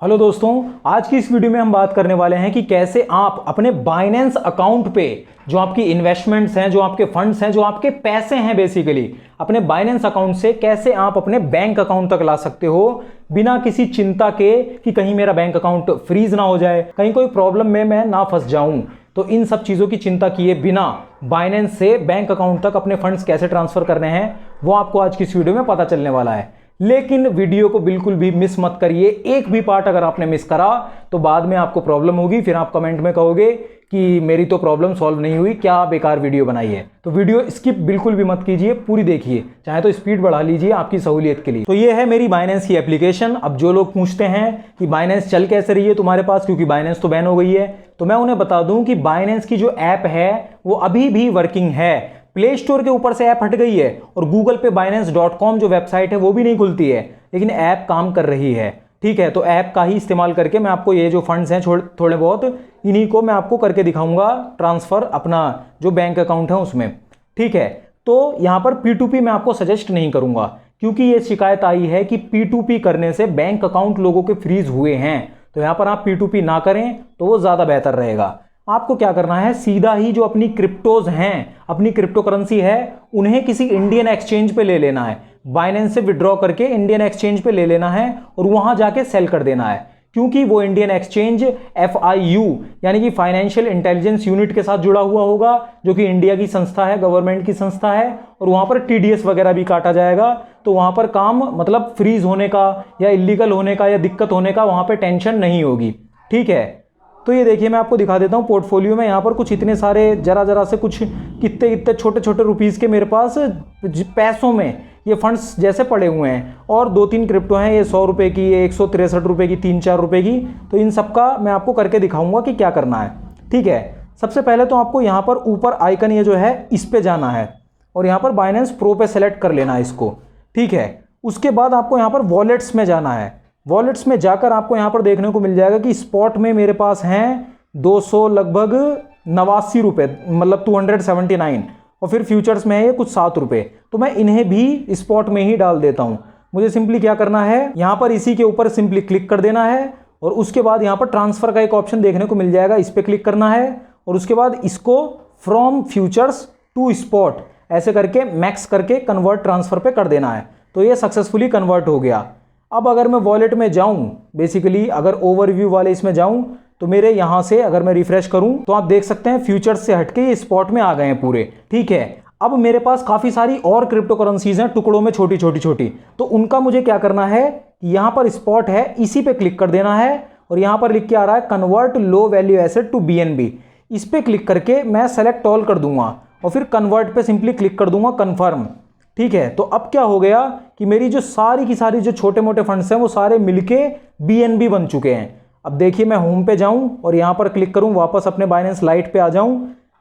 Hello दोस्तों, आज की इस वीडियो में हम बात करने वाले हैं कि कैसे आप अपने बाइनेंस अकाउंट पे जो आपकी इन्वेस्टमेंट्स हैं, जो आपके फंड्स हैं, जो आपके पैसे हैं, बेसिकली अपने बाइनेंस अकाउंट से कैसे आप अपने बैंक अकाउंट तक ला सकते हो बिना किसी चिंता के कि कहीं मेरा बैंक अकाउंट फ्रीज ना हो जाए, कहीं कोई प्रॉब्लम में मैं ना फंस जाऊं। तो इन सब चीज़ों की चिंता किए बिना बाइनेंस से बैंक अकाउंट तक अपने फंड्स कैसे ट्रांसफर करने हैं वो आपको आज की इस वीडियो में पता चलने वाला है। लेकिन वीडियो को बिल्कुल भी मिस मत करिए। एक भी पार्ट अगर आपने मिस करा तो बाद में आपको प्रॉब्लम होगी, फिर आप कमेंट में कहोगे कि मेरी तो प्रॉब्लम सॉल्व नहीं हुई, क्या बेकार वीडियो बनाई है। तो वीडियो स्किप बिल्कुल भी मत कीजिए, पूरी देखिए, चाहे तो स्पीड बढ़ा लीजिए आपकी सहूलियत के लिए। तो ये है मेरी बाइनेंस की एप्लीकेशन। अब जो लोग पूछते हैं कि बाइनेंस चल कैसे रही है तुम्हारे पास, क्योंकि बाइनेंस तो बैन हो गई है, तो मैं उन्हें बता दूं कि बाइनेंस की जो ऐप है वो अभी भी वर्किंग है। प्ले स्टोर के ऊपर से ऐप हट गई है और गूगल पे binance.com जो वेबसाइट है वो भी नहीं खुलती है, लेकिन ऐप काम कर रही है। ठीक है, तो ऐप का ही इस्तेमाल करके मैं आपको ये जो फंड्स हैं थोड़े बहुत, इन्हीं को मैं आपको करके दिखाऊंगा ट्रांसफर अपना जो बैंक अकाउंट है उसमें। ठीक है, तो यहाँ पर P2P मैं आपको सजेस्ट नहीं करूंगा, क्योंकि ये शिकायत आई है कि P2P करने से बैंक अकाउंट लोगों के फ्रीज हुए हैं। तो यहाँ पर आप P2P ना करें तो वो ज़्यादा बेहतर रहेगा। आपको क्या करना है, सीधा ही जो अपनी क्रिप्टोज हैं, अपनी क्रिप्टो करेंसी है, उन्हें किसी इंडियन एक्सचेंज पे ले लेना है। बाइनेंस से विड्रॉ करके इंडियन एक्सचेंज पे ले लेना है और वहां जाके सेल कर देना है, क्योंकि वो इंडियन एक्सचेंज FIU यानी कि फाइनेंशियल इंटेलिजेंस यूनिट के साथ जुड़ा हुआ होगा, जो कि इंडिया की संस्था है, गवर्नमेंट की संस्था है, और वहां पर TDS वगैरह भी काटा जाएगा। तो वहां पर काम मतलब फ्रीज होने का या इलीगल होने का या दिक्कत होने का वहां पर टेंशन नहीं होगी। ठीक है, तो ये देखिए मैं आपको दिखा देता हूँ पोर्टफोलियो में। यहाँ पर कुछ इतने सारे जरा से कुछ कितने कितने छोटे छोटे रुपीज़ के मेरे पास पैसों में ये फंड्स जैसे पड़े हुए हैं, और 2-3 क्रिप्टो हैं, ये 100 रुपये की, ये 163 रुपये की, 3-4 रुपये की। तो इन सब का मैं आपको करके दिखाऊंगा कि क्या करना है। ठीक है, सबसे पहले तो आपको यहाँ पर ऊपर आइकन ये जो है इस पर जाना है और यहाँ पर बाइनेंस प्रो पे सेलेक्ट कर लेना है इसको। ठीक है, उसके बाद आपको यहाँ पर वॉलेट्स में जाना है। वॉलेट्स में जाकर आपको यहाँ पर देखने को मिल जाएगा कि स्पॉट में मेरे पास हैं 200 लगभग 89 रुपये, मतलब 279, और फिर फ्यूचर्स में है ये कुछ 7 रुपये। तो मैं इन्हें भी स्पॉट में ही डाल देता हूँ। मुझे सिंपली क्या करना है, यहाँ पर इसी के ऊपर सिंपली क्लिक कर देना है और उसके बाद यहाँ पर ट्रांसफर का एक ऑप्शन देखने को मिल जाएगा, इस पर क्लिक करना है और उसके बाद इसको फ्रॉम फ्यूचर्स टू स्पॉट ऐसे करके मैक्स करके कन्वर्ट ट्रांसफर पे कर देना है। तो ये सक्सेसफुली कन्वर्ट हो गया। अब अगर मैं वॉलेट में जाऊं, बेसिकली अगर ओवरव्यू वाले इसमें जाऊं, तो मेरे यहां से अगर मैं रिफ्रेश करूं तो आप देख सकते हैं फ्यूचर्स से हटके ये स्पॉट में आ गए हैं पूरे। ठीक है, अब मेरे पास काफी सारी और क्रिप्टो करेंसीज हैं टुकड़ों में, छोटी छोटी। तो उनका मुझे क्या करना है, यहां पर स्पॉट है, इसी पे क्लिक कर देना है और यहां पर लिख के आ रहा है convert low value asset to BNB। इस पे क्लिक करके मैं सेलेक्ट ऑल कर दूंगा और फिर कन्वर्ट पे सिंपली क्लिक कर दूंगा, कन्फर्म। ठीक है, तो अब क्या हो गया कि मेरी जो सारी की सारी जो छोटे मोटे फंड्स हैं वो सारे मिलके BNB बन चुके हैं। अब देखिए मैं होम पे जाऊं और यहां पर क्लिक करूं, वापस अपने बाइनेंस लाइट पे आ जाऊं,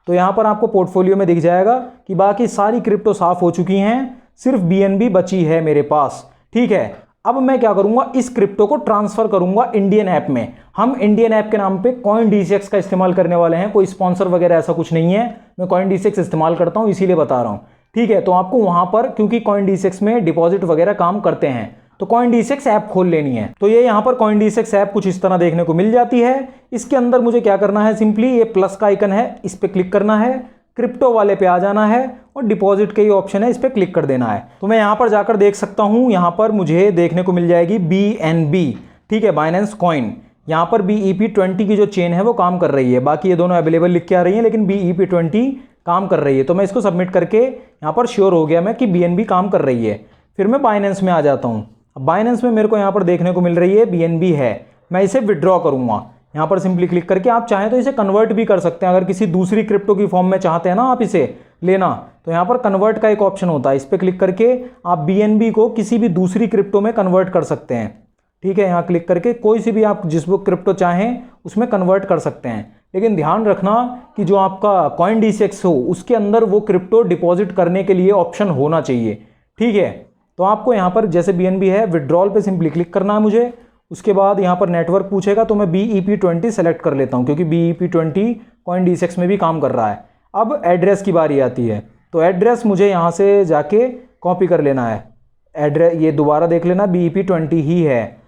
तो यहां पर आपको पोर्टफोलियो में दिख जाएगा कि बाकी सारी क्रिप्टो साफ हो चुकी हैं, सिर्फ BNB बची है मेरे पास। ठीक है, अब मैं क्या करूंगा, इस क्रिप्टो को ट्रांसफर करूंगा इंडियन ऐप में। हम इंडियन ऐप के नाम पे CoinDCX का इस्तेमाल करने वाले हैं, कोई स्पॉन्सर वगैरह ऐसा कुछ नहीं है, मैं CoinDCX इस्तेमाल करता हूं इसीलिए बता रहा हूं। ठीक है, तो आपको वहां पर, क्योंकि CoinDCX में डिपॉजिट वगैरह काम करते हैं, तो CoinDCX ऐप खोल लेनी है। तो ये यहाँ पर CoinDCX ऐप कुछ इस तरह देखने को मिल जाती है। इसके अंदर मुझे क्या करना है, सिंपली ये प्लस का आइकन है, इस पर क्लिक करना है, क्रिप्टो वाले पे आ जाना है और डिपॉजिट के ही ऑप्शन है, इस पर क्लिक कर देना है। तो मैं यहाँ पर जाकर देख सकता हूँ, यहाँ पर मुझे देखने को मिल जाएगी BNB। ठीक है, बाइनेंस कॉइन, यहाँ पर BEP20 की जो चेन है वो काम कर रही है। बाकी ये दोनों अवेलेबल लिख के आ रही है, लेकिन BEP20 काम कर रही है। तो मैं इसको सबमिट करके यहाँ पर श्योर हो गया मैं कि BNB काम कर रही है। फिर मैं बाइनेंस में आ जाता हूँ। अब बाइनेंस में मेरे को यहाँ पर देखने को मिल रही है BNB है, मैं इसे विड्रॉ करूँगा। यहाँ पर सिंपली क्लिक करके आप चाहें तो इसे कन्वर्ट भी कर सकते हैं, अगर किसी दूसरी क्रिप्टो की फॉर्म में चाहते हैं ना आप इसे लेना, तो यहाँ पर कन्वर्ट का एक ऑप्शन होता है, इस पर क्लिक करके आप BNB को किसी भी दूसरी क्रिप्टो में कन्वर्ट कर सकते हैं। ठीक है, यहाँ क्लिक करके कोई सी भी आप जिस वो क्रिप्टो चाहें उसमें कन्वर्ट कर सकते हैं, लेकिन ध्यान रखना कि जो आपका CoinDCX हो उसके अंदर वो क्रिप्टो डिपॉजिट करने के लिए ऑप्शन होना चाहिए। ठीक है, तो आपको यहाँ पर जैसे BNB है, विड्रॉल पे सिंपली क्लिक करना है मुझे। उसके बाद यहाँ पर नेटवर्क पूछेगा, तो मैं BEP20 सेलेक्ट कर लेता हूँ, क्योंकि BEP20 CoinDCX में भी काम कर रहा है। अब एड्रेस की बारी आती है, तो एड्रेस मुझे यहाँ से जाके कॉपी कर लेना है। एड्रेस ये दोबारा देख लेना, BEP20 ही है।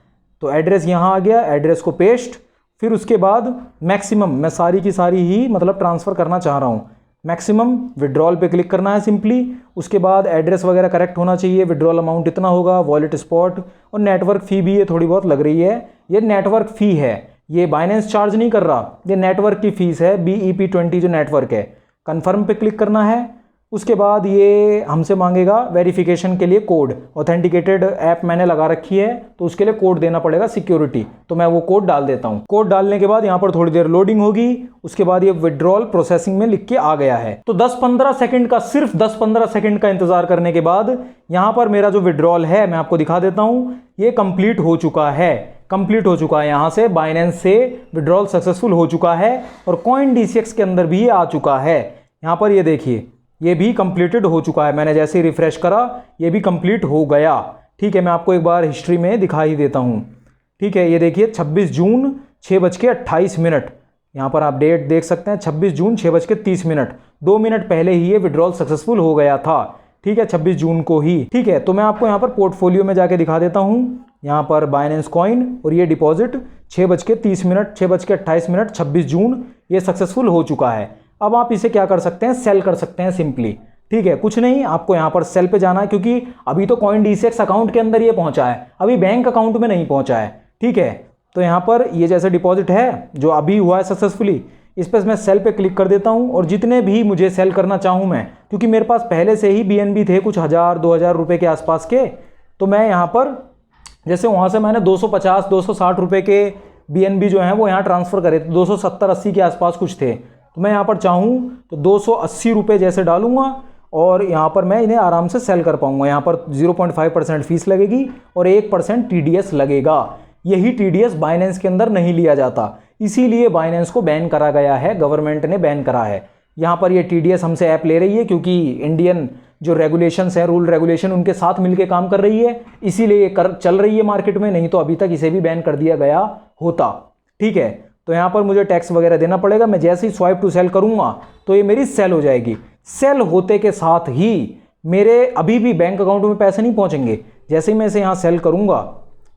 तो एड्रेस यहाँ आ गया, एड्रेस को पेस्ट, फिर उसके बाद मैक्सिमम, मैं सारी की सारी ही मतलब ट्रांसफ़र करना चाह रहा हूँ, मैक्सिमम विड्रॉल पे क्लिक करना है सिंपली। उसके बाद एड्रेस वगैरह करेक्ट होना चाहिए, विड्रॉल अमाउंट इतना होगा, वॉलेट स्पॉट, और नेटवर्क फ़ी भी ये थोड़ी बहुत लग रही है, ये नेटवर्क फ़ी है, ये बाइनेंस चार्ज नहीं कर रहा, ये नेटवर्क की फ़ीस है, BEP20 जो नेटवर्क है। कन्फर्म पे क्लिक करना है। उसके बाद ये हमसे मांगेगा वेरिफिकेशन के लिए कोड, ऑथेंटिकेटेड ऐप मैंने लगा रखी है तो उसके लिए कोड देना पड़ेगा सिक्योरिटी, तो मैं वो कोड डाल देता हूँ। कोड डालने के बाद यहाँ पर थोड़ी देर लोडिंग होगी, उसके बाद ये विड्रॉल प्रोसेसिंग में लिख के आ गया है। तो 10-15 सेकंड का, सिर्फ 10-15 सेकंड का इंतजार करने के बाद यहाँ पर मेरा जो विड्रॉल है मैं आपको दिखा देता हूँ, ये कंप्लीट हो चुका है, कंप्लीट हो चुका है। यहाँ से बाइनेंस से विड्रॉल सक्सेसफुल हो चुका है और CoinDCX के अंदर भी ये आ चुका है। यहाँ पर ये देखिए, ये भी कंप्लीटेड हो चुका है, मैंने जैसे ही रिफ्रेश करा ये भी कंप्लीट हो गया। ठीक है, मैं आपको एक बार हिस्ट्री में दिखा ही देता हूँ। ठीक है, ये देखिए 26 जून 6:28, यहाँ पर आप डेट देख सकते हैं, 26 जून 6:30, 2 मिनट पहले ही ये विड्रॉल सक्सेसफुल हो गया था। ठीक है, 26 जून को ही। ठीक है, तो मैं आपको यहाँ पर पोर्टफोलियो में जाके दिखा देता हूँ, यहाँ पर बाइनेंस कॉइन और ये डिपॉजिट 6:30, 6:28, 26 जून ये सक्सेसफुल हो चुका है। अब आप इसे क्या कर सकते हैं, सेल कर सकते हैं सिंपली। ठीक है, कुछ नहीं, आपको यहाँ पर सेल पे जाना है, क्योंकि अभी तो CoinDCX अकाउंट के अंदर ये पहुंचा है, अभी बैंक अकाउंट में नहीं पहुंचा है। ठीक है, तो यहाँ पर ये जैसे डिपॉजिट है जो अभी हुआ है सक्सेसफुली, इस पर मैं सेल पे क्लिक कर देता हूँ और जितने भी मुझे सेल करना चाहूँ मैं, क्योंकि मेरे पास पहले से ही BNB थे कुछ 1000-2000 रुपये के आसपास के, तो मैं यहाँ पर जैसे वहाँ से मैंने 250-260 रुपये के BNB जो हैं वो यहाँ ट्रांसफ़र करे, 270-80 के आसपास कुछ थे, तो मैं यहाँ पर चाहूँ तो 280 रुपये जैसे डालूंगा और यहाँ पर मैं इन्हें आराम से सेल कर पाऊँगा। यहाँ पर 0.5% फीस लगेगी और 1% TDS लगेगा। यही TDS बाइनेंस के अंदर नहीं लिया जाता, इसीलिए बाइनेंस को बैन करा गया है, गवर्नमेंट ने बैन करा है। यहाँ पर ये TDS हमसे ऐप ले रही है क्योंकि इंडियन जो रेगुलेशंस हैं, रूल रेगुलेशन उनके साथ मिलके काम कर रही है, इसीलिए ये चल रही है मार्केट में, नहीं तो अभी तक इसे भी बैन कर दिया गया होता। ठीक है, तो यहाँ पर मुझे टैक्स वगैरह देना पड़ेगा। मैं जैसे ही स्वाइप टू सेल करूँगा तो ये मेरी सेल हो जाएगी। सेल होते के साथ ही मेरे अभी भी बैंक अकाउंट में पैसे नहीं पहुँचेंगे, जैसे ही मैं इसे यहाँ सेल करूँगा।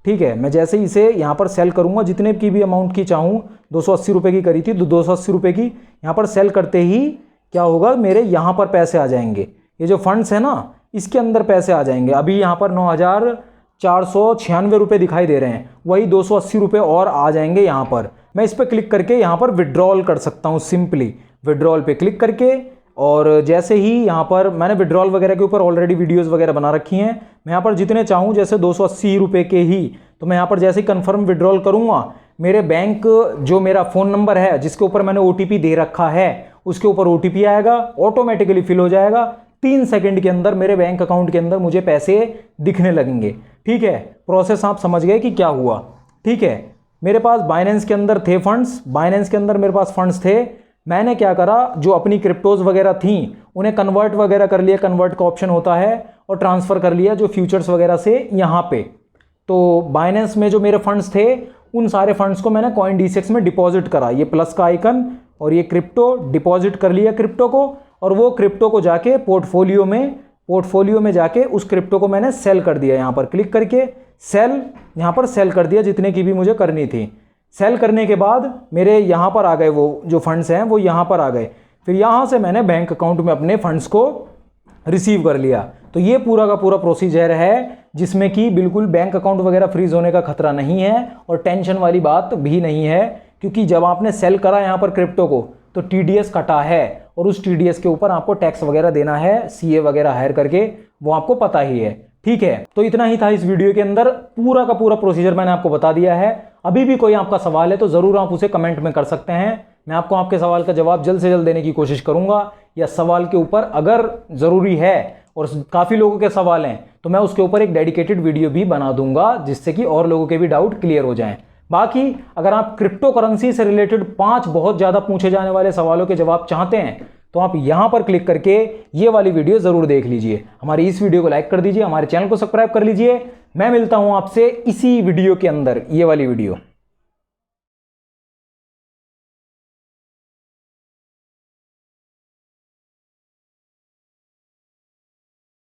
ठीक है, मैं जैसे ही इसे यहाँ पर सेल करूँगा, जितने की भी अमाउंट की चाहूँ, 280 रुपये की करी थी, 280 रुपये की यहाँ पर सेल करते ही क्या होगा, मेरे यहाँ पर पैसे आ जाएंगे। ये जो फंड्स है ना, इसके अंदर पैसे आ जाएंगे। अभी यहाँ पर 9496 रुपये दिखाई दे रहे हैं, वही 280 रुपये और आ जाएंगे यहाँ पर। मैं इस पर क्लिक करके यहाँ पर विड्रॉल कर सकता हूँ, सिंपली विड्रॉल पे क्लिक करके। और जैसे ही यहाँ पर मैंने विड्रॉल वगैरह के ऊपर ऑलरेडी वीडियोस वगैरह बना रखी हैं, मैं यहाँ पर जितने चाहूँ, जैसे 280 रुपये के ही, तो मैं यहाँ पर जैसे ही कन्फर्म विड्रॉल करूँगा, मेरे बैंक जो मेरा फ़ोन नंबर है जिसके ऊपर मैंने OTP दे रखा है, उसके ऊपर OTP आएगा, ऑटोमेटिकली फिल हो जाएगा। 3 सेकंड के अंदर मेरे बैंक अकाउंट के अंदर मुझे पैसे दिखने लगेंगे। ठीक है, प्रोसेस आप समझ गए कि क्या हुआ। ठीक है, मेरे पास बाइनेंस के अंदर थे फंड्स, बाइनेंस के अंदर मेरे पास फंड्स थे। मैंने क्या करा, जो अपनी क्रिप्टोज वगैरह थी उन्हें कन्वर्ट वगैरह कर लिया, कन्वर्ट का ऑप्शन होता है, और ट्रांसफ़र कर लिया जो फ्यूचर्स वगैरह से यहाँ पे। तो बाइनेंस में जो मेरे फंड्स थे उन सारे फंड्स को मैंने CoinDCX में डिपॉजिट करा, ये प्लस का आइकन और ये क्रिप्टो, डिपॉजिट कर लिया क्रिप्टो को, और वो क्रिप्टो को जाके पोर्टफोलियो में जाके उस क्रिप्टो को मैंने सेल कर दिया। यहाँ पर क्लिक करके सेल, यहाँ पर सेल कर दिया जितने की भी मुझे करनी थी। सेल करने के बाद मेरे यहाँ पर आ गए, वो जो फंड्स हैं वो यहाँ पर आ गए। फिर यहाँ से मैंने बैंक अकाउंट में अपने फंड्स को रिसीव कर लिया। तो ये पूरा का पूरा प्रोसीजर है, जिसमें कि बिल्कुल बैंक अकाउंट वगैरह फ्रीज होने का खतरा नहीं है और टेंशन वाली बात भी नहीं है, क्योंकि जब आपने सेल करा यहाँ पर क्रिप्टो को तो TDS कटा है और उस TDS के ऊपर आपको टैक्स वगैरह देना है, CA वगैरह हायर करके, वो आपको पता ही है। ठीक है, तो इतना ही था इस वीडियो के अंदर, पूरा का पूरा प्रोसीजर मैंने आपको बता दिया है। अभी भी कोई आपका सवाल है तो ज़रूर आप उसे कमेंट में कर सकते हैं, मैं आपको आपके सवाल का जवाब जल्द से जल्द देने की कोशिश करूंगा। या सवाल के ऊपर अगर ज़रूरी है और काफ़ी लोगों के सवाल हैं तो मैं उसके ऊपर एक डेडिकेटेड वीडियो भी बना दूंगा, जिससे कि और लोगों के भी डाउट क्लियर हो जाएं। बाकी अगर आप क्रिप्टो करेंसी से रिलेटेड 5 बहुत ज़्यादा पूछे जाने वाले सवालों के जवाब चाहते हैं तो आप यहाँ पर क्लिक करके ये वाली वीडियो ज़रूर देख लीजिए। हमारी इस वीडियो को लाइक कर दीजिए, हमारे चैनल को सब्सक्राइब कर लीजिए। मैं मिलता हूँ आपसे इसी वीडियो के अंदर, ये वाली वीडियो।